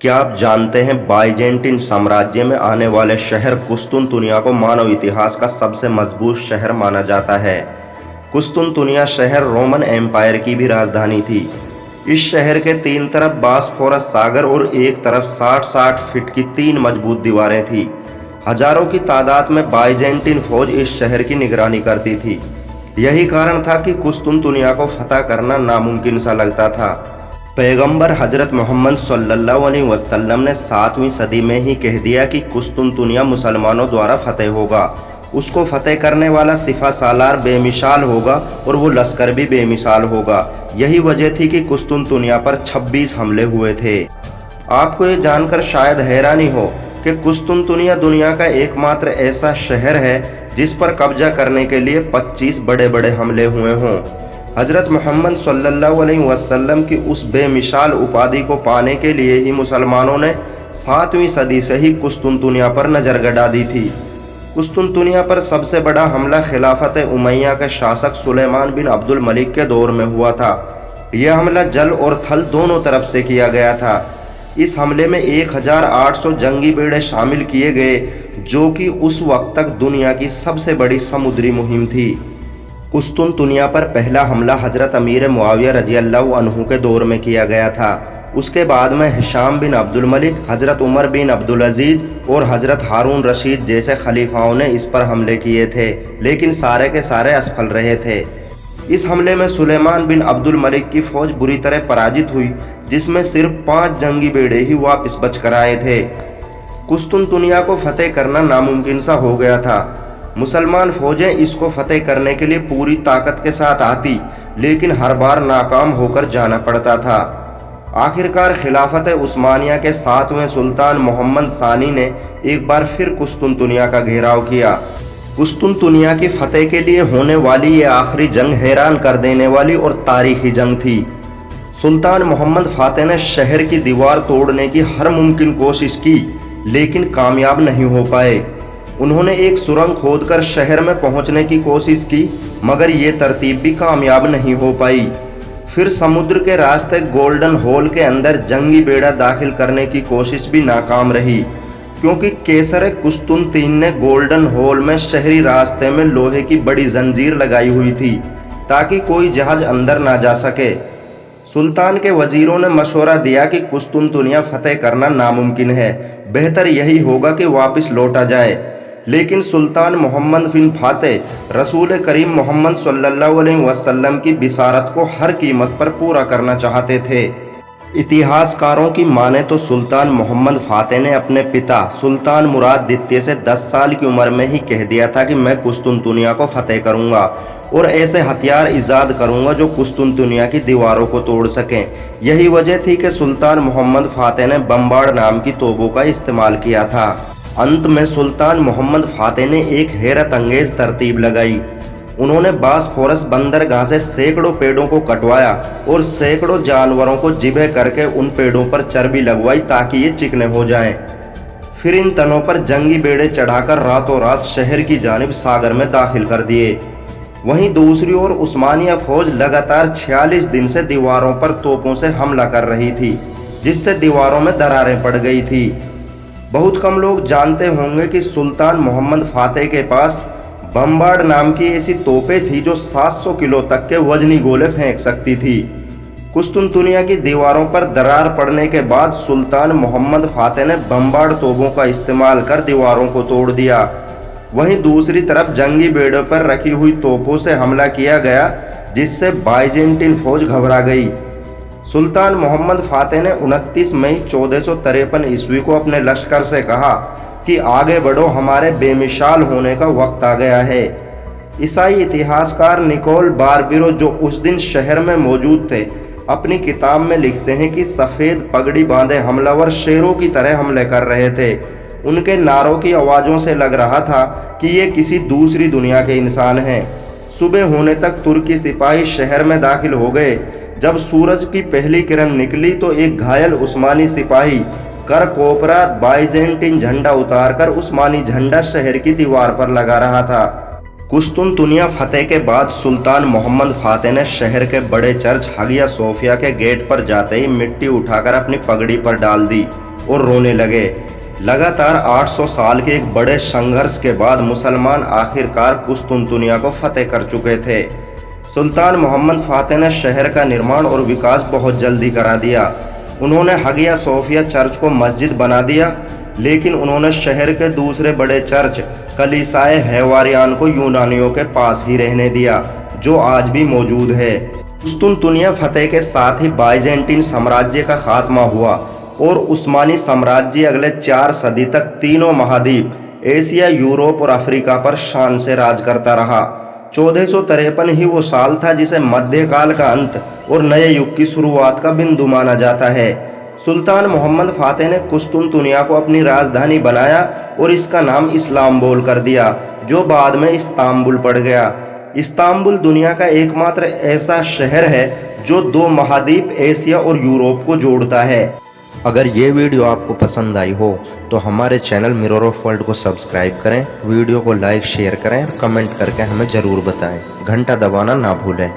क्या आप जानते हैं बाइजेंटीन साम्राज्य में आने वाले शहर कुस्तुनतुनिया को मानव इतिहास का सबसे मजबूत शहर माना जाता है। कुस्तुनतुनिया शहर रोमन एम्पायर की भी राजधानी थी। इस शहर के तीन तरफ बास्फोरस सागर और एक तरफ 60-60 फीट की 3 मजबूत दीवारें थी। हजारों की तादाद में बाइजेंटीन फौज इस शहर की निगरानी करती थी। यही कारण था कि कुस्तुनतुनिया को फतह करना नामुमकिन सा लगता था। पैगंबर हजरत मोहम्मद सल्लल्लाहु अलैहि वसल्लम ने 7वीं सदी में ही कह दिया कि कुस्तुनतुनिया मुसलमानों द्वारा फतेह होगा। उसको फतेह करने वाला सिफा सालार बेमिसाल होगा और वो लश्कर भी बेमिसाल होगा। यही वजह थी कि कुस्तुनतुनिया पर 26 हमले हुए थे। आपको ये जानकर शायद हैरानी हो कि कुस्तुनतुनिया दुनिया का एकमात्र ऐसा शहर है जिस पर कब्जा करने के लिए 25 बड़े बड़े हमले हुए हों। हजरत मोहम्मद सल्लल्लाहु अलैहि वसल्लम की उस बेमिसाल उपाधि को पाने के लिए ही मुसलमानों ने 7वीं सदी से ही कुस्तुनतुनिया पर नजर गड़ा दी थी। कुस्तुनतुनिया पर सबसे बड़ा हमला खिलाफत उमैया के शासक सुलेमान बिन अब्दुल मलिक के दौर में हुआ था। यह हमला जल और थल दोनों तरफ से किया गया था। इस हमले में 1800 जंगी बेड़े शामिल किए गए, जो कि उस वक्त तक दुनिया की सबसे बड़ी समुद्री मुहिम थी। कुस्तुनतुनिया पर पहला हमला हजरत अमीर मुआविया रज़ियल्लाहु अन्हु के दौर में किया गया था। उसके बाद में हिशाम बिन अब्दुल मलिक, हजरत उमर बिन अब्दुल अजीज और हजरत हारून रशीद जैसे खलीफाओं ने इस पर हमले किए थे, लेकिन सारे के सारे असफल रहे थे। इस हमले में सुलेमान बिन अब्दुल मलिक की फौज बुरी तरह पराजित हुई, जिसमें सिर्फ 5 जंगी बेड़े ही वापस बच कर आए थे। कुस्तुनतुनिया को फतेह करना नामुमकिन सा हो गया था। मुसलमान फौजें इसको फतेह करने के लिए पूरी ताकत के साथ आती, लेकिन हर बार नाकाम होकर जाना पड़ता था। आखिरकार खिलाफत उस्मानिया के 7वें सुल्तान मोहम्मद सानी ने एक बार फिर कुस्तुनतुनिया का घेराव किया। कुस्तुनतुनिया की फतेह के लिए होने वाली ये आखिरी जंग हैरान कर देने वाली और तारीखी जंग थी। सुल्तान मोहम्मद फातेह ने शहर की दीवार तोड़ने की हर मुमकिन कोशिश की, लेकिन कामयाब नहीं हो पाए। उन्होंने एक सुरंग खोदकर शहर में पहुंचने की कोशिश की, मगर ये तरतीब भी कामयाब नहीं हो पाई। फिर समुद्र के रास्ते गोल्डन होल के अंदर जंगी बेड़ा दाखिल करने की कोशिश भी नाकाम रही, क्योंकि केसर कुस्तुनतीन ने गोल्डन होल में शहरी रास्ते में लोहे की बड़ी जंजीर लगाई हुई थी, ताकि कोई जहाज अंदर ना जा सके। सुल्तान के वजीरों ने मशवरा दिया कि कुस्तुनतुनिया फतेह करना नामुमकिन है, बेहतर यही होगा कि वापस लौटा जाए। लेकिन सुल्तान मोहम्मद बिन फातेह रसूल करीम मोहम्मद सल्लल्लाहु अलैहि वसल्लम की बिसारत को हर कीमत पर पूरा करना चाहते थे। इतिहासकारों की माने तो सुल्तान मोहम्मद फातेह ने अपने पिता सुल्तान मुराद द्वितीय से 10 साल की उम्र में ही कह दिया था कि मैं कुस्तुनतुनिया को फतेह करूंगा और ऐसे हथियार ईजाद करूंगा जो कुस्तुनतुनिया की दीवारों को तोड़ सकें। यही वजह थी कि सुल्तान मोहम्मद फातेह ने बम्बाड़ नाम की तोपों का इस्तेमाल किया था। अंत में सुल्तान मोहम्मद फातेह ने एक हैरत अंगेज तरतीब लगाई। उन्होंने बास्फोरस बंदरगाह से सैकड़ों पेड़ों को कटवाया और सैकड़ों जानवरों को जिबह करके उन पेड़ों पर चर्बी लगवाई, ताकि ये चिकने हो जाएं। फिर इन तनों पर जंगी बेड़े चढ़ाकर रातों रात शहर की जानिब सागर में दाखिल कर दिए। वहीं दूसरी ओर उस्मानिया फौज लगातार 46 दिन से दीवारों पर तोपों से हमला कर रही थी, जिससे दीवारों में दरारें पड़ गई थी। बहुत कम लोग जानते होंगे कि सुल्तान मोहम्मद फातेह के पास बम्बाड़ नाम की ऐसी तोपें थी जो 700 किलो तक के वजनी गोले फेंक सकती थी। कुस्तुनतुनिया की दीवारों पर दरार पड़ने के बाद सुल्तान मोहम्मद फातेह ने बम्बाड़ तोपों का इस्तेमाल कर दीवारों को तोड़ दिया। वहीं दूसरी तरफ जंगी बेड़ों पर रखी हुई तोपों से हमला किया गया, जिससे बाइजेंटीन फौज घबरा गई। सुल्तान मोहम्मद फातेह ने 29 मई 1453 ईस्वी को अपने लश्कर से कहा कि आगे बढ़ो, हमारे बेमिसाल होने का वक्त आ गया है। ईसाई इतिहासकार निकोल बारबिरो, जो उस दिन शहर में मौजूद थे, अपनी किताब में लिखते हैं कि सफ़ेद पगड़ी बांधे हमलावर शेरों की तरह हमले कर रहे थे। उनके नारों की आवाज़ों से लग रहा था कि ये किसी दूसरी दुनिया के इंसान हैं। सुबह होने तक तुर्की सिपाही शहर में दाखिल हो गए। जब सूरज की पहली किरण निकली तो एक घायल उस्मानी सिपाही कर कोपरा बाइजेंटीन झंडा उतारकर उस्मानी झंडा शहर की दीवार पर लगा रहा था। कुस्तुनतुनिया फतेह के बाद सुल्तान मोहम्मद फातेह ने शहर के बड़े चर्च हगिया सोफिया के गेट पर जाते ही मिट्टी उठाकर अपनी पगड़ी पर डाल दी और रोने लगे। लगातार 800 साल के एक बड़े संघर्ष के बाद मुसलमान आखिरकार कुस्तुनतुनिया को फतेह कर चुके थे। सुल्तान मोहम्मद फातेह ने शहर का निर्माण और विकास बहुत जल्दी करा दिया। उन्होंने हगिया सोफिया चर्च को मस्जिद बना दिया, लेकिन उन्होंने शहर के दूसरे बड़े चर्च कलीसाए हैवारियान को यूनानियों के पास ही रहने दिया, जो आज भी मौजूद है। कुस्तुनतुनिया फतेह के साथ ही बाइजेंटीन साम्राज्य का खात्मा हुआ और उस्मानी साम्राज्य अगले 4 सदी तक तीनों महाद्वीप एशिया, यूरोप और अफ्रीका पर शान से राज करता रहा। 1453 ही वो साल था जिसे मध्यकाल का अंत और नए युग की शुरुआत का बिंदु माना जाता है। सुल्तान मोहम्मद फातेह ने कुस्तुनतुनिया को अपनी राजधानी बनाया और इसका नाम इस्लाम्बुल कर दिया, जो बाद में इस्तांबुल पड़ गया। इस्तांबुल दुनिया का एकमात्र ऐसा शहर है जो 2 महाद्वीप एशिया और यूरोप को जोड़ता है। अगर ये वीडियो आपको पसंद आई हो तो हमारे चैनल मिरर ऑफ वर्ल्ड को सब्सक्राइब करें, वीडियो को लाइक शेयर करें और कमेंट करके हमें ज़रूर बताएं। घंटा दबाना ना भूलें।